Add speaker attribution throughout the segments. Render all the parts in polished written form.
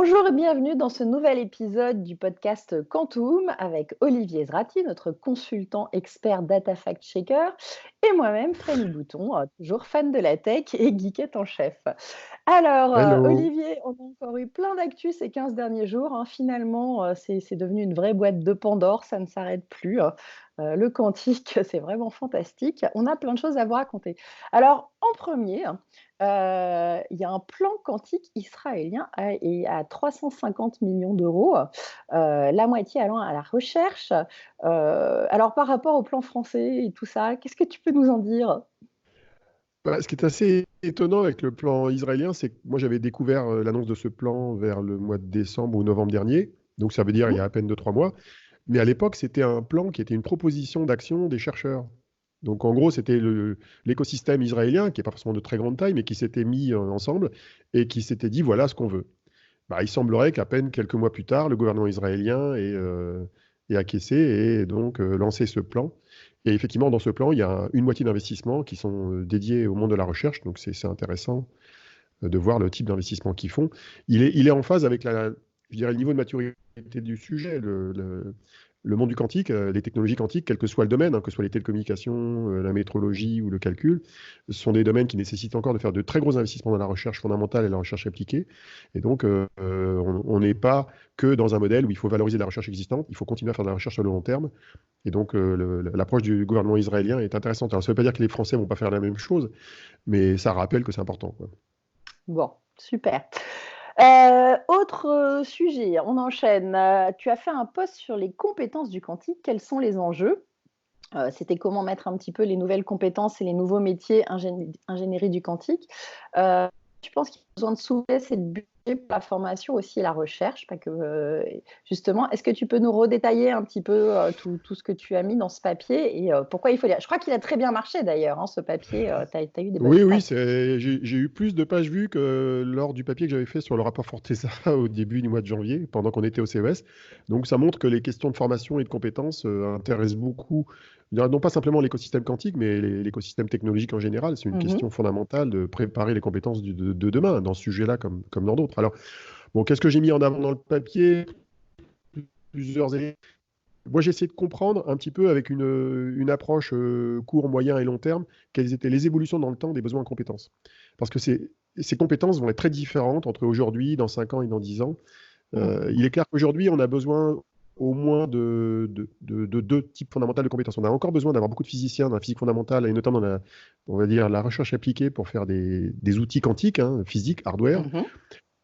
Speaker 1: Bonjour et bienvenue dans ce nouvel épisode du podcast Quantum avec Olivier Zrati, notre consultant expert data fact-checker, et moi-même, Fanny Bouton, toujours fan de la tech et geekette en chef. Alors,
Speaker 2: Hello.
Speaker 1: Olivier, on a encore eu plein d'actu ces 15 derniers jours, hein. Finalement, c'est devenu une vraie boîte de Pandore, ça ne s'arrête plus, hein. Le quantique, c'est vraiment fantastique. On a plein de choses à vous raconter. Alors, en premier, il y a un plan quantique israélien à 350 millions d'euros, la moitié allant à la recherche. Alors, par rapport au plan français et tout ça, qu'est-ce que tu peux nous en dire?
Speaker 2: Ce qui est assez étonnant avec le plan israélien, c'est que moi j'avais découvert l'annonce de ce plan vers le mois de décembre ou novembre dernier, donc ça veut dire il y
Speaker 1: Mhm.
Speaker 2: a à peine 2 3 mois. Mais à l'époque, c'était un plan qui était une proposition d'action des chercheurs. Donc en gros, c'était l'écosystème israélien, qui n'est pas forcément de très grande taille, mais qui s'était mis ensemble et qui s'était dit voilà ce qu'on veut. Il semblerait qu'à peine quelques mois plus tard, le gouvernement israélien ait acquiescé et donc lancé ce plan. Et effectivement, dans ce plan, il y a une moitié d'investissements qui sont dédiés au monde de la recherche. Donc c'est intéressant de voir le type d'investissement qu'ils font. Il est en phase avec je dirais, le niveau de maturité du sujet. Le monde du quantique, les technologies quantiques, quel que soit le domaine, hein, que ce soit les télécommunications, la métrologie ou le calcul, ce sont des domaines qui nécessitent encore de faire de très gros investissements dans la recherche fondamentale et la recherche appliquée. Et donc, on n'est pas que dans un modèle où il faut valoriser la recherche existante, il faut continuer à faire de la recherche sur le long terme. Et donc, l'approche du gouvernement israélien est intéressante. Alors, ça ne veut pas dire que les Français ne vont pas faire la même chose, mais ça rappelle que c'est important, quoi.
Speaker 1: Bon, super. Autre sujet, on enchaîne. Tu as fait un post sur les compétences du quantique. Quels sont les enjeux? C'était comment mettre un petit peu les nouvelles compétences et les nouveaux métiers ingénierie du quantique. Euh, je pense qu'il y a besoin de souplesse et de budget pour la formation aussi et la recherche. Pas que, justement, est-ce que tu peux nous redétailler un petit peu tout ce que tu as mis dans ce papier et pourquoi il faut lire? Je crois qu'il a très bien marché d'ailleurs, hein, ce papier. Tu as eu des bonnes
Speaker 2: Oui,
Speaker 1: stats.
Speaker 2: oui, j'ai eu plus de pages vues que lors du papier que j'avais fait sur le rapport Forteza au début du mois de janvier, pendant qu'on était au CES. Donc ça montre que les questions de formation et de compétences intéressent beaucoup, non pas simplement l'écosystème quantique, mais l'écosystème technologique en général. C'est une
Speaker 1: Mhm.
Speaker 2: question fondamentale de préparer les compétences de demain, dans ce sujet-là comme dans d'autres. Alors, bon, qu'est-ce que j'ai mis en avant dans le papier? Plusieurs éléments. Moi, j'ai essayé de comprendre un petit peu avec une approche court, moyen et long terme, quelles étaient les évolutions dans le temps des besoins en compétences. Parce que ces compétences vont être très différentes entre aujourd'hui, dans 5 ans et dans 10 ans.
Speaker 1: Mhm.
Speaker 2: Il est clair qu'aujourd'hui, on a besoin au moins de deux types fondamentaux de compétences. On a encore besoin d'avoir beaucoup de physiciens dans la physique fondamentale et notamment dans on va dire, la recherche appliquée pour faire des outils quantiques, hein, physique, hardware.
Speaker 1: Mhm.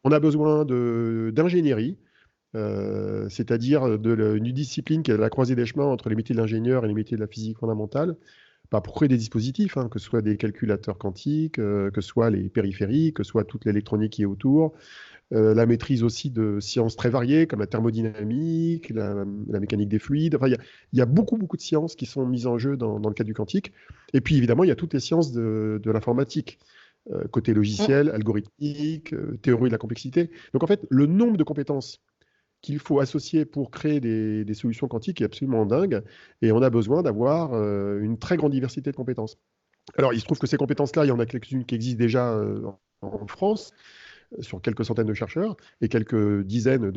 Speaker 2: On a besoin d'ingénierie, c'est-à-dire d'une discipline qui est à la croisée des chemins entre les métiers de l'ingénieur et les métiers de la physique fondamentale, pour créer des dispositifs, hein, que ce soit des calculateurs quantiques, que ce soit les périphériques, que ce soit toute l'électronique qui est autour, la maîtrise aussi de sciences très variées comme la thermodynamique, la mécanique des fluides. Enfin, il y a beaucoup, beaucoup de sciences qui sont mises en jeu dans le cadre du quantique. Et puis, évidemment, il y a toutes les sciences de l'informatique, côté logiciel, algorithmique, théorie de la complexité. Donc, en fait, le nombre de compétences qu'il faut associer pour créer des solutions quantiques est absolument dingue. Et on a besoin d'avoir une très grande diversité de compétences. Alors, il se trouve que ces compétences-là, il y en a quelques-unes qui existent déjà en France, sur quelques centaines de chercheurs et quelques dizaines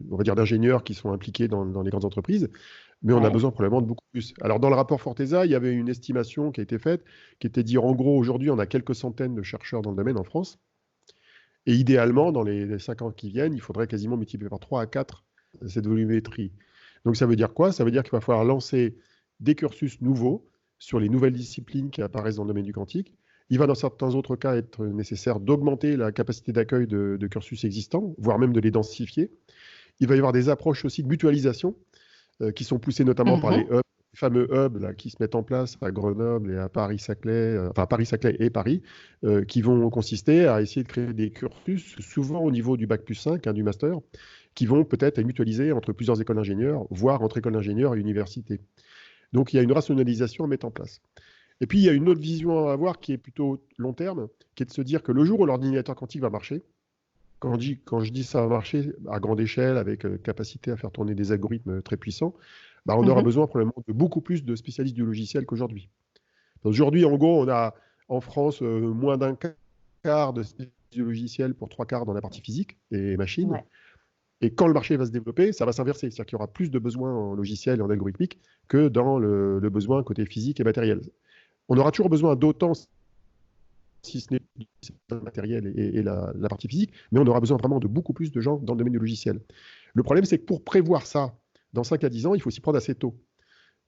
Speaker 2: on va dire, d'ingénieurs qui sont impliqués dans les grandes entreprises. Mais on a
Speaker 1: Ouais.
Speaker 2: besoin probablement de beaucoup plus. Alors, dans le rapport Forteza, il y avait une estimation qui a été faite, qui était de dire, en gros, aujourd'hui, on a quelques centaines de chercheurs dans le domaine en France. Et idéalement, dans les 5 ans qui viennent, il faudrait quasiment multiplier par 3 à 4 cette volumétrie. Donc ça veut dire quoi? Ça veut dire qu'il va falloir lancer des cursus nouveaux sur les nouvelles disciplines qui apparaissent dans le domaine du quantique. Il va dans certains autres cas être nécessaire d'augmenter la capacité d'accueil de cursus existants, voire même de les densifier. Il va y avoir des approches aussi de mutualisation qui sont poussées notamment par les
Speaker 1: Mhm.
Speaker 2: hubs, les fameux hubs là, qui se mettent en place à Grenoble et à Paris-Saclay, enfin Paris-Saclay et Paris, qui vont consister à essayer de créer des cursus, souvent au niveau du bac plus 5, hein, du master, qui vont peut-être être mutualisés entre plusieurs écoles d'ingénieurs, voire entre écoles d'ingénieurs et universités. Donc il y a une rationalisation à mettre en place. Et puis il y a une autre vision à avoir qui est plutôt long terme, qui est de se dire que le jour où l'ordinateur quantique va marcher, quand je dis ça va marcher à grande échelle, avec capacité à faire tourner des algorithmes très puissants, on aura
Speaker 1: Mhm.
Speaker 2: besoin probablement de beaucoup plus de spécialistes du logiciel qu'aujourd'hui. Aujourd'hui, en gros, on a en France moins d'un quart de du logiciel pour 3/4 dans la partie physique et machine.
Speaker 1: Ouais.
Speaker 2: Et quand le marché va se développer, ça va s'inverser. C'est-à-dire qu'il y aura plus de besoins en logiciel et en algorithmique que dans le besoin côté physique et matériel. On aura toujours besoin d'autant, si ce n'est le matériel et la partie physique, mais on aura besoin vraiment de beaucoup plus de gens dans le domaine du logiciel. Le problème, c'est que pour prévoir ça dans 5 à 10 ans, il faut s'y prendre assez tôt.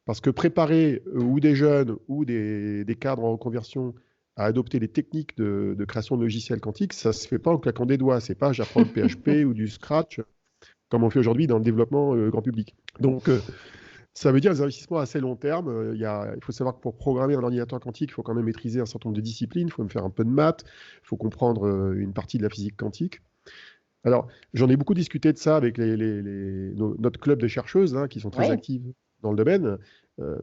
Speaker 2: Parce que préparer ou des jeunes ou des cadres en reconversion à adopter les techniques de création de logiciels quantiques, ça ne se fait pas en claquant des doigts. Ce n'est pas j'apprends le PHP ou du Scratch, comme on fait aujourd'hui dans le développement grand public. Donc, ça veut dire des investissements à assez long terme. Il faut savoir que pour programmer un ordinateur quantique, il faut quand même maîtriser un certain nombre de disciplines. Il faut même faire un peu de maths. Il faut comprendre une partie de la physique quantique. Alors, j'en ai beaucoup discuté de ça avec notre club de chercheuses qui sont très actives dans le domaine.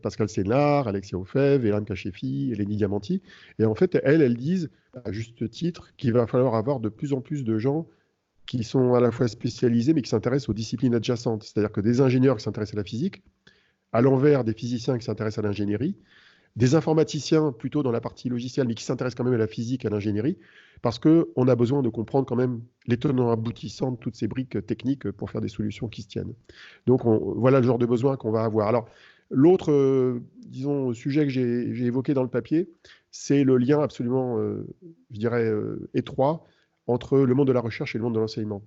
Speaker 2: Pascal Sénard, Alexia Ofev, Hélène Cachefi, Eleni Diamanti. Et en fait, elles disent, à juste titre, qu'il va falloir avoir de plus en plus de gens qui sont à la fois spécialisés, mais qui s'intéressent aux disciplines adjacentes. C'est-à-dire que des ingénieurs qui s'intéressent à la physique, à l'envers des physiciens qui s'intéressent à l'ingénierie, des informaticiens plutôt dans la partie logicielle, mais qui s'intéressent quand même à la physique, à l'ingénierie, parce qu'on a besoin de comprendre quand même les tenants aboutissants de toutes ces briques techniques pour faire des solutions qui se tiennent. Donc voilà le genre de besoin qu'on va avoir. Alors l'autre, disons, sujet que j'ai évoqué dans le papier, c'est le lien absolument, je dirais, étroit entre le monde de la recherche et le monde de l'enseignement.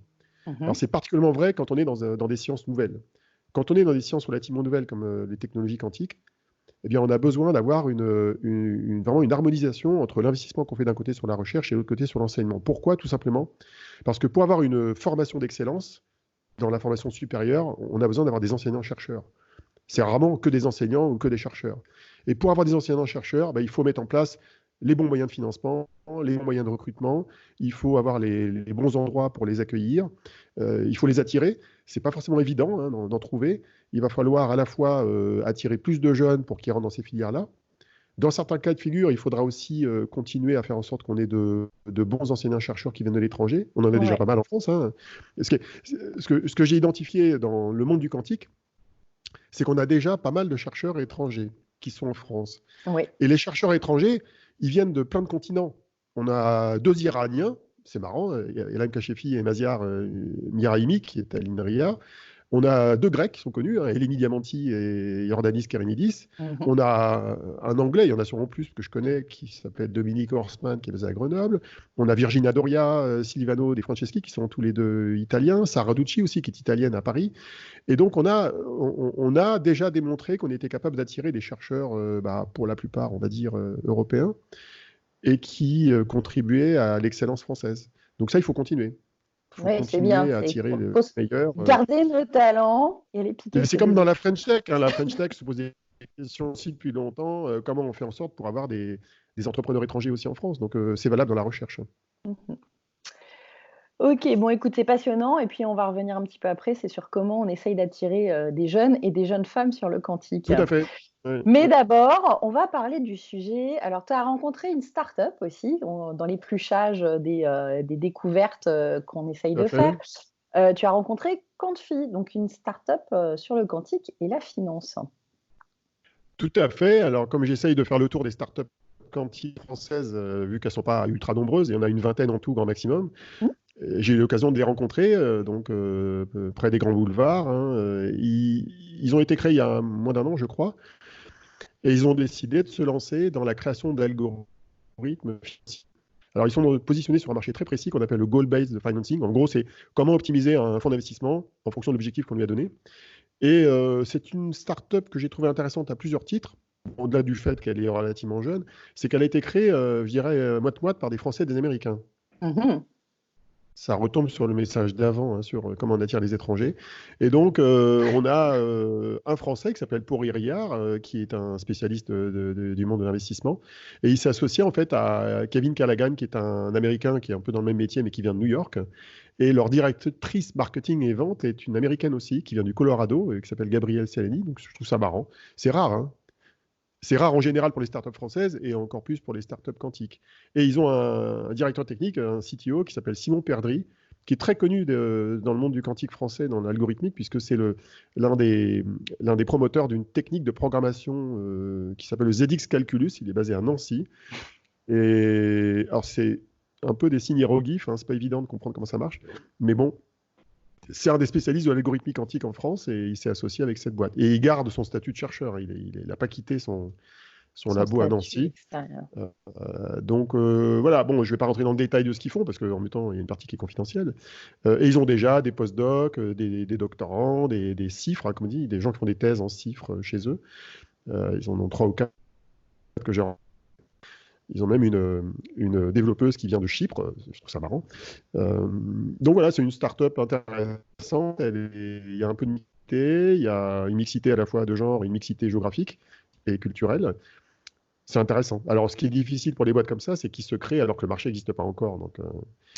Speaker 2: Alors c'est particulièrement vrai quand on est dans des sciences nouvelles. Quand on est dans des sciences relativement nouvelles comme les technologies quantiques, eh bien, on a besoin d'avoir vraiment une harmonisation entre l'investissement qu'on fait d'un côté sur la recherche et de l'autre côté sur l'enseignement. Pourquoi? Tout simplement parce que pour avoir une formation d'excellence dans la formation supérieure, on a besoin d'avoir des enseignants-chercheurs. C'est rarement que des enseignants ou que des chercheurs. Et pour avoir des enseignants-chercheurs, il faut mettre en place les bons moyens de financement, les bons moyens de recrutement, il faut avoir les bons endroits pour les accueillir, il faut les attirer. Ce n'est pas forcément évident d'en trouver. Il va falloir à la fois attirer plus de jeunes pour qu'ils rentrent dans ces filières-là. Dans certains cas de figure, il faudra aussi continuer à faire en sorte qu'on ait de bons enseignants-chercheurs qui viennent de l'étranger. On en a déjà pas mal en France. Ce que j'ai identifié dans le monde du quantique, c'est qu'on a déjà pas mal de chercheurs étrangers qui sont en France. Et les chercheurs étrangers, ils viennent de plein de continents. On a 2 Iraniens, c'est marrant, Hélène Cachefi et Maziar Miraimi, qui est à l'INRIA. On a 2 Grecs qui sont connus, Eleni Diamanti et Yordanis Kerenidis. On a un Anglais, il y en a sûrement plus que je connais, qui s'appelle Dominique Horstman, qui est basé à Grenoble. On a Virginia Doria, Silvano De Franceschi, qui sont tous les 2 italiens. Sara Ducci aussi, qui est italienne à Paris. Et donc, on a déjà démontré qu'on était capable d'attirer des chercheurs, pour la plupart, on va dire, européens, et qui contribuaient à l'excellence française. Donc ça, il faut continuer.
Speaker 1: Oui, c'est bien.
Speaker 2: À attirer le meilleur.
Speaker 1: Garder le talent et les piquer.
Speaker 2: C'est comme dans la French Tech. La French Tech se pose des questions aussi depuis longtemps. Comment on fait en sorte pour avoir des entrepreneurs étrangers aussi en France? Donc c'est valable dans la recherche.
Speaker 1: Ok, bon, écoute, c'est passionnant. Et puis, on va revenir un petit peu après. C'est sur comment on essaye d'attirer des jeunes et des jeunes femmes sur le quantique.
Speaker 2: Tout à fait.
Speaker 1: Mais d'abord, on va parler du sujet. Alors, tu as rencontré une start-up aussi, dans l'épluchage des découvertes qu'on essaye de faire. Tu as rencontré Quantphi, donc une start-up sur le quantique et la finance.
Speaker 2: Tout à fait. Alors, comme j'essaye de faire le tour des start-up quantiques françaises, vu qu'elles ne sont pas ultra nombreuses, il y en a une vingtaine en tout, grand maximum, j'ai eu l'occasion de les rencontrer près des grands boulevards. Ils ont été créés il y a moins d'1 an, je crois. Et ils ont décidé de se lancer dans la création d'algorithmes financiers. Alors, ils sont positionnés sur un marché très précis qu'on appelle le goal-based financing. En gros, c'est comment optimiser un fonds d'investissement en fonction de l'objectif qu'on lui a donné. Et c'est une start-up que j'ai trouvée intéressante à plusieurs titres, au-delà du fait qu'elle est relativement jeune. C'est qu'elle a été créée, je dirais, moite-moite par des Français et des Américains. Ça retombe sur le message d'avant, sur comment on attire les étrangers. Et donc, on a un Français qui s'appelle Paul Riard, qui est un spécialiste du monde de l'investissement. Et il s'est associé en fait à Kevin Callaghan, qui est un Américain qui est un peu dans le même métier, mais qui vient de New York. Et leur directrice marketing et vente est une Américaine aussi, qui vient du Colorado, qui s'appelle Gabrielle Cialeni. Donc, je trouve ça marrant. C'est rare, C'est rare en général pour les startups françaises et encore plus pour les startups quantiques. Et ils ont un directeur technique, un CTO qui s'appelle Simon Perdry, qui est très connu dans le monde du quantique français, dans l'algorithmique, puisque c'est l'un des promoteurs d'une technique de programmation qui s'appelle le ZX Calculus. Il est basé à Nancy. Et alors c'est un peu des signes hiéroglyphes, hein, c'est pas évident de comprendre comment ça marche, mais bon, c'est un des spécialistes de l'algorithmie quantique en France et il s'est associé avec cette boîte. Et il garde son statut de chercheur, il n'a pas quitté son
Speaker 1: Son
Speaker 2: labo à
Speaker 1: statut
Speaker 2: Nancy.
Speaker 1: extérieur.
Speaker 2: Donc voilà, bon, je ne vais pas rentrer dans le détail de ce qu'ils font parce qu'en même temps, il y a une partie qui est confidentielle. Et ils ont déjà des post-docs, des doctorants, des CIFRES, hein, comme on dit, des gens qui font des thèses en CIFRES chez eux. Ils en ont 3 ou 4 que j'ai. Ils ont même une développeuse qui vient de Chypre, je trouve ça marrant. Donc voilà, c'est une start-up intéressante. Il y a un peu de mixité, il y a une mixité à la fois de genre, une mixité géographique et culturelle. C'est intéressant. Alors, ce qui est difficile pour les boîtes comme ça, c'est qu'ils se créent alors que le marché n'existe pas encore. Donc,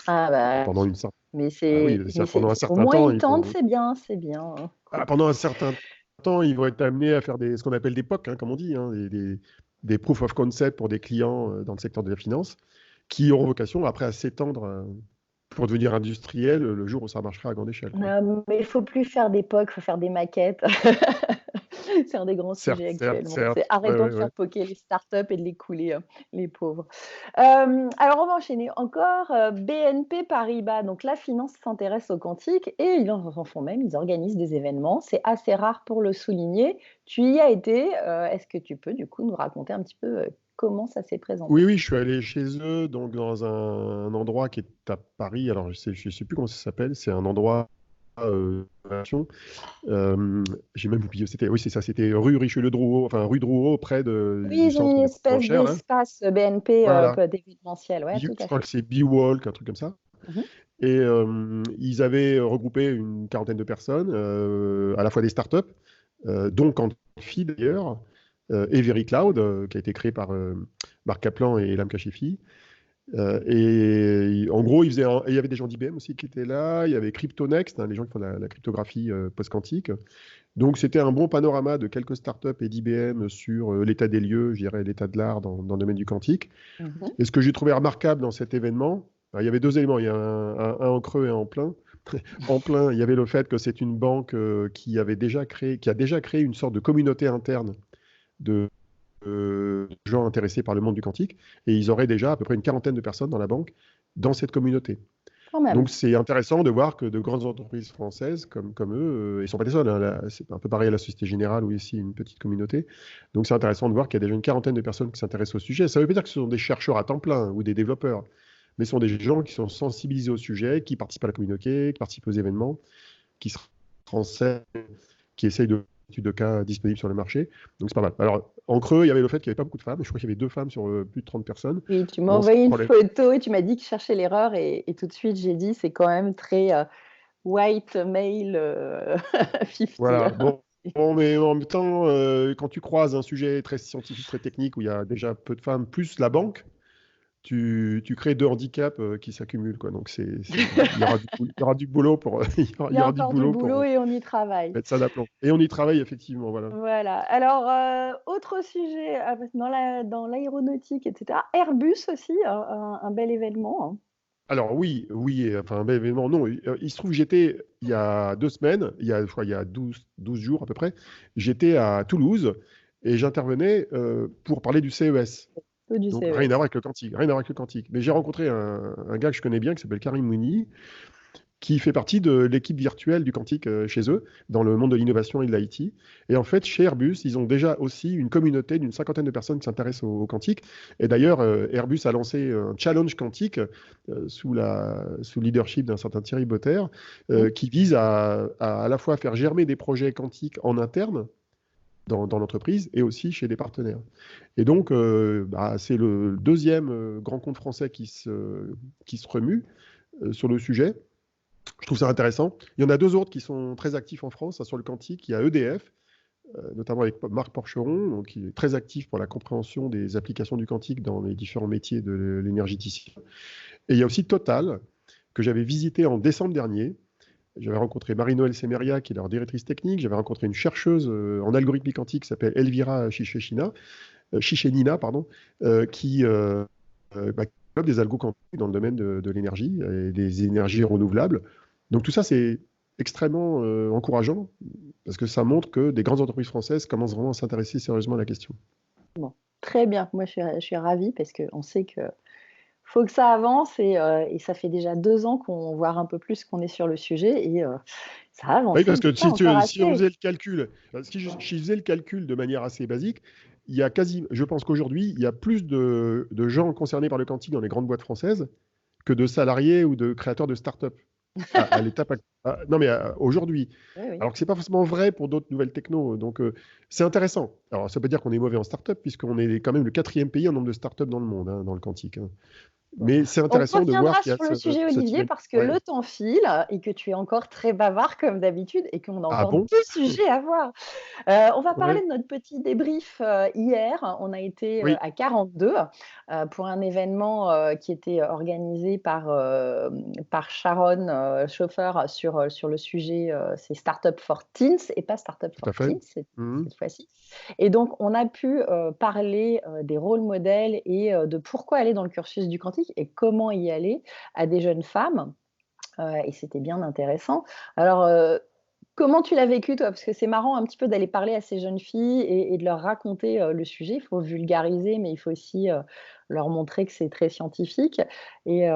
Speaker 1: Ah bah,
Speaker 2: pendant une certaine...
Speaker 1: mais
Speaker 2: Ah oui, pendant un
Speaker 1: au
Speaker 2: certain
Speaker 1: moins
Speaker 2: temps,
Speaker 1: ils tentent, c'est bien, c'est bien.
Speaker 2: pendant un certain temps, ils vont être amenés à faire ce qu'on appelle des POC, hein, comme on dit, hein, des proof of concept pour des clients dans le secteur de la finance, qui auront vocation après à s'étendre pour devenir industriel le jour où ça marchera à grande échelle, quoi.
Speaker 1: Non, mais il faut plus faire d'époque, il faut faire des maquettes. C'est un des grands
Speaker 2: Certes,
Speaker 1: sujets
Speaker 2: certes,
Speaker 1: actuellement. C'est
Speaker 2: certes. Ouais,
Speaker 1: arrêtons de
Speaker 2: ouais,
Speaker 1: faire
Speaker 2: ouais.
Speaker 1: poker les startups et de les couler, les pauvres. Alors, on va enchaîner encore. BNP Paribas, donc la finance s'intéresse au quantique et ils en font même, ils organisent des événements. C'est assez rare pour le souligner. Tu y as été. Est-ce que tu peux du coup nous raconter un petit peu comment ça s'est présenté?
Speaker 2: Oui, oui, je suis allé chez eux, donc dans un endroit qui est à Paris. Alors, je sais plus comment ça s'appelle. C'est un endroit d'innovation. J'ai même oublié. Oui, c'est ça. C'était rue Richelieu-Drouot, enfin rue Drouot, près
Speaker 1: Oui,
Speaker 2: du
Speaker 1: ils ont
Speaker 2: centre
Speaker 1: une
Speaker 2: des
Speaker 1: espèce
Speaker 2: enchères, là.
Speaker 1: d'espace BNP
Speaker 2: Voilà.
Speaker 1: d'événementiel. Ouais, tout
Speaker 2: Je
Speaker 1: à
Speaker 2: crois
Speaker 1: fait.
Speaker 2: que c'est B-Walk, un truc comme ça.
Speaker 1: Mhm.
Speaker 2: Et ils avaient regroupé une quarantaine de personnes, à la fois des startups, dont Quantifi d'ailleurs, et VeriCloud, qui a été créé par Marc Kaplan et Elam Kashifi. En gros, il y avait des gens d'IBM aussi qui étaient là, il y avait CryptoNext, hein, les gens qui font la cryptographie post-quantique. Donc c'était un bon panorama de quelques startups et d'IBM sur l'état des lieux, je dirais l'état de l'art dans le domaine du quantique.
Speaker 1: Mhm.
Speaker 2: Et ce que j'ai trouvé remarquable dans cet événement, il y avait 2 éléments, il y a un en creux et un en plein. En plein, il y avait le fait que c'est une banque qui a déjà créé une sorte de communauté interne de gens intéressés par le monde du quantique, et ils auraient déjà à peu près une quarantaine de personnes dans la banque dans cette communauté.
Speaker 1: Quand même.
Speaker 2: Donc c'est intéressant de voir que de grandes entreprises françaises comme eux, ils ne sont pas les seuls, hein, c'est un peu pareil à la Société Générale où il y a ici une petite communauté. Donc c'est intéressant de voir qu'il y a déjà une quarantaine de personnes qui s'intéressent au sujet. Ça ne veut pas dire que ce sont des chercheurs à temps plein ou des développeurs, mais ce sont des gens qui sont sensibilisés au sujet, qui participent à la communauté, qui participent aux événements, qui se renseignent, qui essayent de études de cas disponibles sur le marché. Donc c'est pas mal. Alors en creux, il y avait le fait qu'il n'y avait pas beaucoup de femmes. Je crois qu'il y avait 2 femmes sur plus de 30 personnes.
Speaker 1: Oui, tu m'as
Speaker 2: Bon, c'est
Speaker 1: envoyé
Speaker 2: un
Speaker 1: une
Speaker 2: problème.
Speaker 1: photo et tu m'as dit que je cherchais l'erreur et tout de suite j'ai dit c'est quand même très white male 50.
Speaker 2: Voilà. Bon, mais en même temps, quand tu croises un sujet très scientifique, très technique, où il y a déjà peu de femmes, plus la banque, tu crées 2 handicaps qui s'accumulent, quoi. Donc il y aura du boulot pour,
Speaker 1: Il
Speaker 2: il
Speaker 1: y
Speaker 2: y
Speaker 1: a
Speaker 2: aura du
Speaker 1: encore du
Speaker 2: boulot
Speaker 1: boulot
Speaker 2: pour
Speaker 1: et on y travaille.
Speaker 2: mettre ça d'aplomb. Et on y travaille effectivement, voilà.
Speaker 1: Voilà. Alors, autre sujet dans l'aéronautique, etc. Airbus aussi, un bel événement, hein.
Speaker 2: Alors oui, oui, enfin un bel événement. Non, il se trouve que j'étais il y a 2 semaines, je crois il y a 12 jours à peu près, j'étais à Toulouse et j'intervenais pour parler du CES.
Speaker 1: Peu du
Speaker 2: Donc rien à
Speaker 1: CES.
Speaker 2: voir avec le quantique, rien à voir avec le quantique. Mais j'ai rencontré un gars que je connais bien qui s'appelle Karim Mouni, qui fait partie de l'équipe virtuelle du quantique chez eux, dans le monde de l'innovation et de l'IT. Et en fait, chez Airbus, ils ont déjà aussi une communauté d'une cinquantaine de personnes qui s'intéressent au quantique. Et d'ailleurs, Airbus a lancé un challenge quantique sous le leadership d'un certain Thierry Botter,
Speaker 1: Mhm.
Speaker 2: qui vise à la fois faire germer des projets quantiques en interne, dans l'entreprise et aussi chez des partenaires. Et donc, c'est le deuxième grand compte français qui se remue sur le sujet. Je trouve ça intéressant. Il y en a 2 autres qui sont très actifs en France, hein, sur le quantique. Il y a EDF, notamment avec Marc Porcheron, donc, qui est très actif pour la compréhension des applications du quantique dans les différents métiers de l'énergéticien. Et il y a aussi Total, que j'avais visité en décembre dernier. J'avais rencontré Marie-Noëlle Semeria, qui est leur directrice technique. J'avais rencontré une chercheuse en algorithmie quantique qui s'appelle Elvira Chichenina, pardon, qui développe des algos quantiques dans le domaine de l'énergie et des énergies renouvelables. Donc tout ça, c'est extrêmement encourageant parce que ça montre que des grandes entreprises françaises commencent vraiment à s'intéresser sérieusement à la question.
Speaker 1: Bon, très bien. Moi, je suis ravie parce qu'on sait que faut que ça avance et ça fait déjà 2 ans qu'on voit un peu plus qu'on est sur le sujet et ça a
Speaker 2: Oui,
Speaker 1: avancé,
Speaker 2: parce
Speaker 1: mais
Speaker 2: que
Speaker 1: pas encore
Speaker 2: si on
Speaker 1: assez.
Speaker 2: faisait le calcul, si je faisais le calcul de manière assez basique, je pense qu'aujourd'hui, il y a plus de gens concernés par le quantique dans les grandes boîtes françaises que de salariés ou de créateurs de start-up à l'étape. Non, mais aujourd'hui.
Speaker 1: Oui, oui.
Speaker 2: Alors que c'est pas forcément vrai pour d'autres nouvelles technos. Donc, c'est intéressant. Alors, ça veut pas dire qu'on est mauvais en start-up, puisqu'on est quand même le quatrième pays en nombre de start-up dans le monde, hein, dans le quantique, hein.
Speaker 1: Bon.
Speaker 2: Mais c'est
Speaker 1: On
Speaker 2: intéressant de voir
Speaker 1: reviendra
Speaker 2: qu'il y a
Speaker 1: sur le sujet,
Speaker 2: ce
Speaker 1: Olivier,
Speaker 2: type.
Speaker 1: parce que
Speaker 2: Ouais.
Speaker 1: le temps file et que tu es encore très bavard comme d'habitude et qu'on a
Speaker 2: Ah
Speaker 1: encore
Speaker 2: bon?
Speaker 1: 2 sujets à voir. On va parler
Speaker 2: Ouais.
Speaker 1: de notre petit débrief hier. On a été
Speaker 2: Oui,
Speaker 1: à 42 pour un événement qui était organisé par Sharon Schoeffer sur le sujet, c'est Startup for Teens et pas Startup
Speaker 2: tout
Speaker 1: for
Speaker 2: à fait.
Speaker 1: Teens
Speaker 2: Mhm.
Speaker 1: cette fois-ci. Et donc, on a pu parler des rôles modèles et de pourquoi aller dans le cursus du quantique et comment y aller à des jeunes femmes. Et c'était bien intéressant. Alors, comment tu l'as vécu toi? Parce que c'est marrant un petit peu d'aller parler à ces jeunes filles et de leur raconter, le sujet. Il faut vulgariser, mais il faut aussi, leur montrer que c'est très scientifique et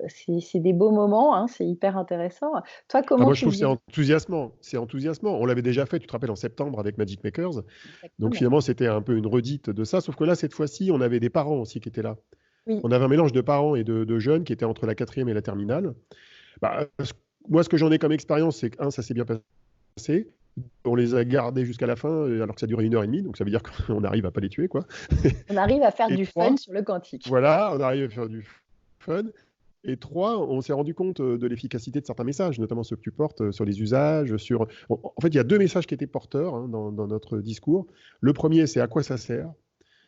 Speaker 1: c'est des beaux moments, hein, c'est hyper intéressant. Toi,
Speaker 2: Ah,
Speaker 1: comment
Speaker 2: moi, je
Speaker 1: tu le
Speaker 2: trouve que c'est
Speaker 1: vis?
Speaker 2: enthousiasmant. C'est enthousiasmant. On l'avait déjà fait, tu te rappelles, en septembre avec Magic Makers. Donc
Speaker 1: Exactement.
Speaker 2: finalement, c'était un peu une redite de ça. Sauf que là, cette fois-ci, on avait des parents aussi qui étaient là.
Speaker 1: Oui,
Speaker 2: On avait un mélange de parents et de jeunes qui étaient entre la quatrième et la terminale. Bah, moi, ce que j'en ai comme expérience, c'est que, un, ça s'est bien passé. On les a gardés jusqu'à la fin, alors que ça durait 1 heure et demie. Donc ça veut dire qu'on arrive à pas les tuer, quoi.
Speaker 1: on arrive à faire
Speaker 2: Et
Speaker 1: du fun
Speaker 2: trois,
Speaker 1: sur le quantique.
Speaker 2: voilà, on arrive à faire du fun. Et trois, on s'est rendu compte de l'efficacité de certains messages, notamment ceux que tu portes sur les usages. En fait, il y a 2 messages qui étaient porteurs, hein, dans notre discours. Le premier, c'est à quoi ça sert.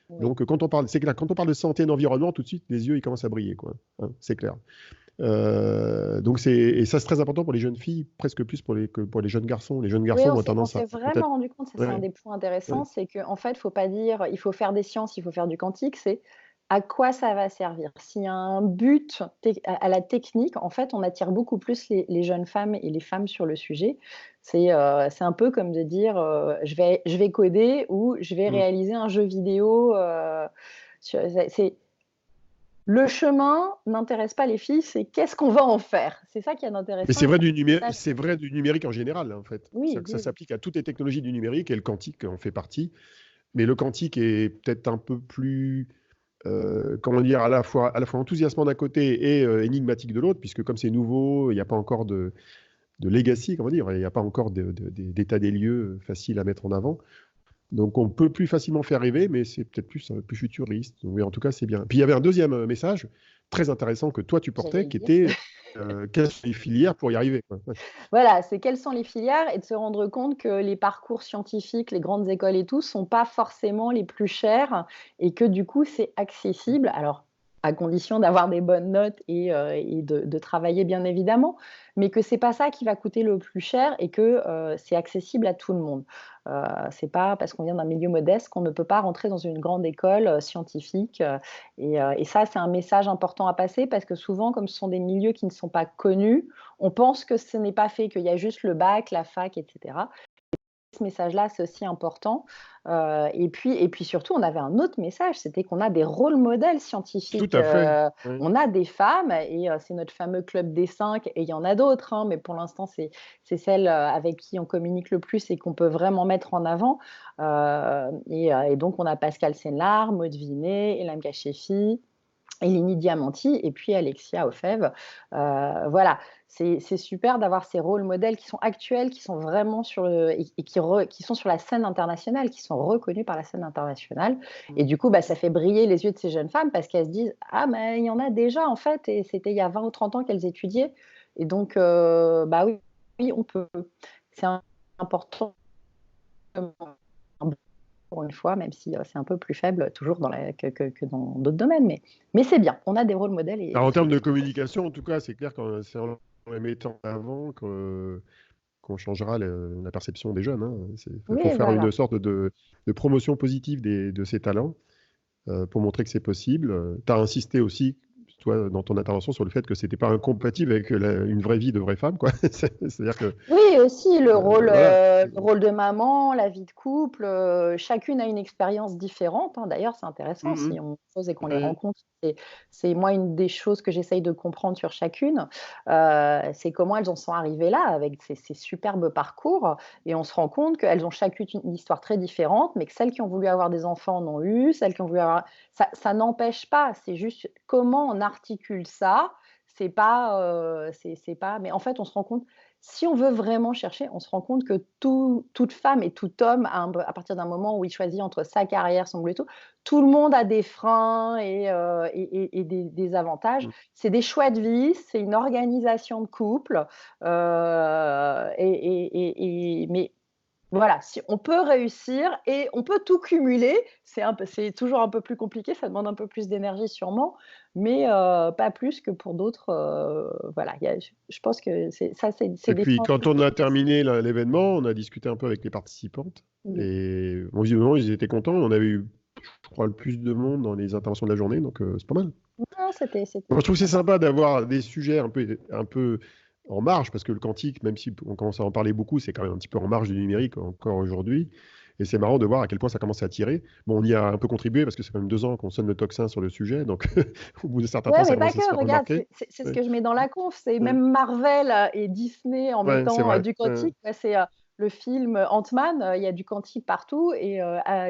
Speaker 1: Oui.
Speaker 2: Donc, c'est clair, quand on parle de santé et d'environnement, tout de suite, les yeux ils commencent à briller, quoi. Hein, c'est clair. Et ça, c'est très important pour les jeunes filles, presque plus que pour les jeunes garçons. Les jeunes
Speaker 1: Oui,
Speaker 2: garçons
Speaker 1: on
Speaker 2: ont
Speaker 1: s'est on
Speaker 2: tendance à
Speaker 1: s'est vraiment
Speaker 2: peut-être.
Speaker 1: rendu compte, ça c'est un
Speaker 2: Ouais,
Speaker 1: des points intéressants,
Speaker 2: ouais.
Speaker 1: c'est qu'en fait, faut pas dire: «Il faut faire des sciences, il faut faire du quantique», c'est à quoi ça va servir? S'il y a un but à la technique, en fait, on attire beaucoup plus les jeunes femmes et les femmes sur le sujet. C'est un peu comme de dire, «Je vais coder» ou «Je vais
Speaker 2: Mm.
Speaker 1: réaliser un jeu vidéo», c'est le chemin n'intéresse pas les filles, c'est qu'est-ce qu'on va en faire? C'est ça qui est
Speaker 2: Mais
Speaker 1: intéressant
Speaker 2: c'est
Speaker 1: et
Speaker 2: vrai
Speaker 1: c'est un message
Speaker 2: c'est vrai du numérique en général, en fait.
Speaker 1: oui,
Speaker 2: C'est-à-dire que ça
Speaker 1: oui, oui.
Speaker 2: s'applique à toutes les technologies du numérique et le quantique en fait partie. Mais le quantique est peut-être un peu plus, comment dire, à la fois enthousiasmant d'un côté et énigmatique de l'autre, puisque comme c'est nouveau, il n'y a pas encore de legacy, comment dire, il n'y a pas encore d'état des lieux facile à mettre en avant. Donc on peut plus facilement faire rêver, mais c'est peut-être plus futuriste. Donc, oui, en tout cas, c'est bien. Puis il y avait un deuxième message très intéressant que toi tu
Speaker 1: J'allais
Speaker 2: portais,
Speaker 1: le
Speaker 2: qui
Speaker 1: dire.
Speaker 2: était quelles sont les filières pour y arriver, quoi. Ouais.
Speaker 1: Voilà, c'est quelles sont les filières et de se rendre compte que les parcours scientifiques, les grandes écoles et tout, sont pas forcément les plus chers et que du coup, c'est accessible. Alors, à condition d'avoir des bonnes notes et de travailler bien évidemment, mais que c'est pas ça qui va coûter le plus cher et que c'est accessible à tout le monde. C'est pas parce qu'on vient d'un milieu modeste qu'on ne peut pas rentrer dans une grande école scientifique. Et ça, c'est un message important à passer parce que souvent, comme ce sont des milieux qui ne sont pas connus, on pense que ce n'est pas fait, qu'il y a juste le bac, la fac, etc. Ce message-là, c'est aussi important. Et puis surtout, on avait un autre message, c'était qu'on a des rôles modèles
Speaker 2: Tout
Speaker 1: scientifiques.
Speaker 2: à fait. Ouais.
Speaker 1: On a des femmes, et c'est notre fameux club des 5, et il y en a d'autres, hein, mais pour l'instant, c'est celle avec qui on communique le plus et qu'on peut vraiment mettre en avant. Et donc, on a Pascal Sénard, Maud Vinet, Elam Gachefi, Eleni Diamanti et puis Alexia Ofev. Voilà, c'est super d'avoir ces rôles modèles qui sont actuels, qui sont vraiment qui sont sur la scène internationale, qui sont reconnus par la scène internationale. Et du coup, bah, ça fait briller les yeux de ces jeunes femmes parce qu'elles se disent: «Ah, mais il y en a déjà en fait, et c'était il y a 20 ou 30 ans qu'elles étudiaient. Et donc, bah oui, oui, on peut». C'est important pour une fois, même si c'est un peu plus faible toujours que dans d'autres domaines. Mais c'est bien, on a des rôles modèles et
Speaker 2: Alors, en
Speaker 1: c'est
Speaker 2: termes de
Speaker 1: bien.
Speaker 2: communication, en tout cas, c'est clair que c'est en les mettant en avant qu'on changera la perception des jeunes, hein. Il faut
Speaker 1: Oui,
Speaker 2: faire une
Speaker 1: voilà.
Speaker 2: sorte de promotion positive de ces talents pour montrer que c'est possible. Tu as insisté aussi, toi, dans ton intervention sur le fait que c'était pas incompatible avec une vraie vie de vraie femme, quoi. C'est-à-dire que
Speaker 1: Oui, aussi
Speaker 2: voilà.
Speaker 1: le rôle de maman, la vie de couple, chacune a une expérience différente, hein. D'ailleurs, c'est intéressant si
Speaker 2: Mhm.
Speaker 1: on pose et qu'on les
Speaker 2: Ouais.
Speaker 1: rencontre. C'est moi une des choses que j'essaye de comprendre sur chacune, c'est comment elles en sont arrivées là avec ces superbes parcours et on se rend compte qu'elles ont chacune une histoire très différente, mais que celles qui ont voulu avoir des enfants en ont eu, celles qui ont voulu avoir ça n'empêche pas, c'est juste comment on articule ça, c'est pas mais en fait, on se rend compte si on veut vraiment chercher, on se rend compte que toute femme et tout homme, à partir d'un moment où il choisit entre sa carrière, son boulot et tout le monde a des freins et des avantages.
Speaker 2: Mm.
Speaker 1: C'est des choix de vie, c'est une organisation de couple. Mais voilà, si on peut réussir et on peut tout cumuler, c'est toujours un peu plus compliqué, ça demande un peu plus d'énergie sûrement, mais pas plus que pour d'autres. Voilà, je pense que c'est
Speaker 2: Et
Speaker 1: des
Speaker 2: puis,
Speaker 1: freins
Speaker 2: quand on
Speaker 1: aussi.
Speaker 2: a terminé l'événement, on a discuté un peu avec les participantes.
Speaker 1: Oui.
Speaker 2: Et bon, visiblement, ils étaient contents. On avait eu, je crois, le plus de monde dans les interventions de la journée, donc c'est pas mal.
Speaker 1: Non,
Speaker 2: Moi, je trouve que c'est
Speaker 1: sympa.
Speaker 2: sympa d'avoir des sujets un peu en marge, parce que le quantique, même si on commence à en parler beaucoup, c'est quand même un petit peu en marge du numérique encore aujourd'hui. Et c'est marrant de voir à quel point ça commence à tirer. Bon, on y a un peu contribué parce que c'est quand même 2 ans qu'on sonne le tocsin sur le sujet. Donc, au bout de certains temps,
Speaker 1: Ouais,
Speaker 2: ça
Speaker 1: mais pas
Speaker 2: commence à se
Speaker 1: que,
Speaker 2: faire
Speaker 1: regarde,
Speaker 2: remarquer.
Speaker 1: c'est ce
Speaker 2: Ouais,
Speaker 1: que je mets dans la conf, c'est
Speaker 2: ouais,
Speaker 1: même Marvel et Disney en
Speaker 2: ouais, c'est
Speaker 1: mettant
Speaker 2: vrai.
Speaker 1: du
Speaker 2: Ouais.
Speaker 1: quantique, bah, c'est le film Ant-Man, il y a du quantique partout et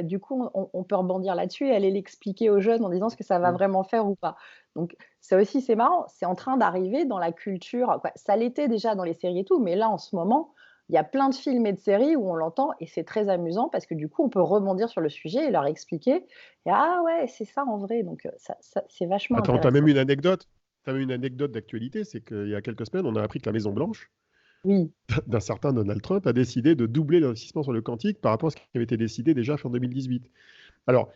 Speaker 1: du coup on peut rebondir là-dessus et aller l'expliquer aux jeunes en disant ce que ça va
Speaker 2: Mm.
Speaker 1: vraiment faire ou pas. Donc ça aussi c'est marrant, c'est en train d'arriver dans la culture, quoi. Ça l'était déjà dans les séries et tout, mais là en ce moment, il y a plein de films et de séries où on l'entend et c'est très amusant parce que du coup on peut rebondir sur le sujet et leur expliquer. Et ah ouais, c'est ça en vrai, donc c'est vachement
Speaker 2: Attends, tu as même
Speaker 1: intéressant.
Speaker 2: une anecdote. T'as même une anecdote d'actualité, c'est qu'il y a quelques semaines, on a appris que la Maison-Blanche,
Speaker 1: Oui.
Speaker 2: d'un certain Donald Trump, a décidé de doubler l'investissement sur le quantique par rapport à ce qui avait été décidé déjà fin 2018. Alors,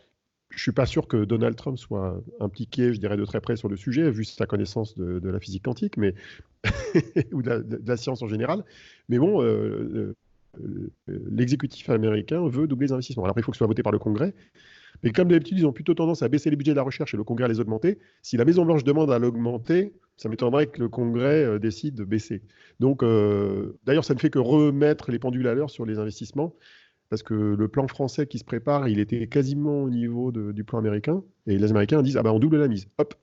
Speaker 2: je ne suis pas sûr que Donald Trump soit impliqué, je dirais, de très près sur le sujet, vu sa connaissance de la physique quantique, mais ou de la science en général. Mais bon, l'exécutif américain veut doubler les investissements. Alors, il faut que ce soit voté par le Congrès. Mais comme d'habitude, ils ont plutôt tendance à baisser les budgets de la recherche et le Congrès à les augmenter. Si la Maison-Blanche demande à l'augmenter, ça m'étonnerait que le Congrès décide de baisser. Donc, d'ailleurs, ça ne fait que remettre les pendules à l'heure sur les investissements, parce que le plan français qui se prépare, il était quasiment au niveau du plan américain. Et les Américains disent, ah ben on double la mise. Hop.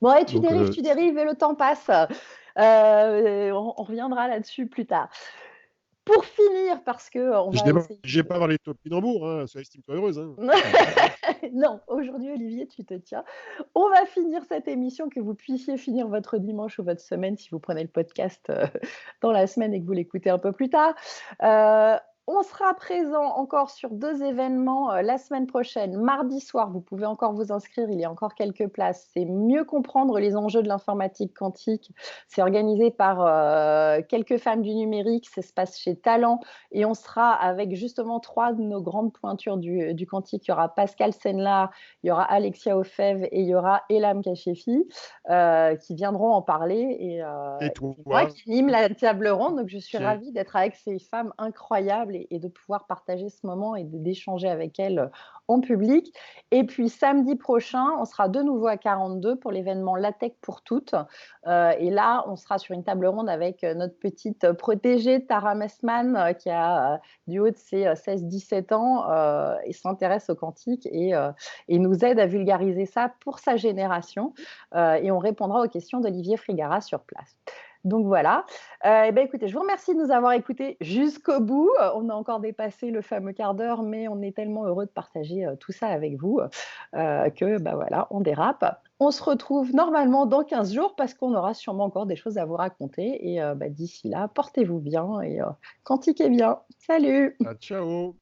Speaker 1: Bon, et
Speaker 2: Donc,
Speaker 1: tu dérives et le temps passe. On reviendra là-dessus plus tard. Pour finir, parce que on
Speaker 2: je
Speaker 1: va essayer.
Speaker 2: n'ai pas parlé de topinambour, hein, ça estime-toi heureuse. Hein.
Speaker 1: Non, aujourd'hui, Olivier, tu te tiens. On va finir cette émission, que vous puissiez finir votre dimanche ou votre semaine si vous prenez le podcast dans la semaine et que vous l'écoutez un peu plus tard. Euh, on sera présent encore sur 2 événements la semaine prochaine. Mardi soir, vous pouvez encore vous inscrire, il y a encore quelques places. C'est mieux comprendre les enjeux de l'informatique quantique. C'est organisé par quelques femmes du numérique. Ça se passe chez Talent. Et on sera avec justement 3 de nos grandes pointures du quantique. Il y aura Pascal Senlar, il y aura Alexia Ofev et il y aura Elam Kachefi qui viendront en parler.
Speaker 2: Et
Speaker 1: Et c'est moi
Speaker 2: toi,
Speaker 1: qui anime la table ronde, donc je suis
Speaker 2: qui est...
Speaker 1: ravie d'être avec ces femmes incroyables et de pouvoir partager ce moment et d'échanger avec elles en public. Et puis samedi prochain, on sera de nouveau à 42 pour l'événement La Tech pour toutes. Et là, on sera sur une table ronde avec notre petite protégée, Tara Messman, qui a du haut de ses 16-17 ans et s'intéresse au quantique et nous aide à vulgariser ça pour sa génération. Et on répondra aux questions d'Olivier Frigara sur place. Donc voilà. Eh ben, écoutez, je vous remercie de nous avoir écoutés jusqu'au bout. On a encore dépassé le fameux quart d'heure, mais on est tellement heureux de partager tout ça avec vous que bah voilà, on dérape. On se retrouve normalement dans 15 jours parce qu'on aura sûrement encore des choses à vous raconter. Et bah, d'ici là, portez-vous bien et quantiquez bien. Salut!
Speaker 2: Ah, ciao!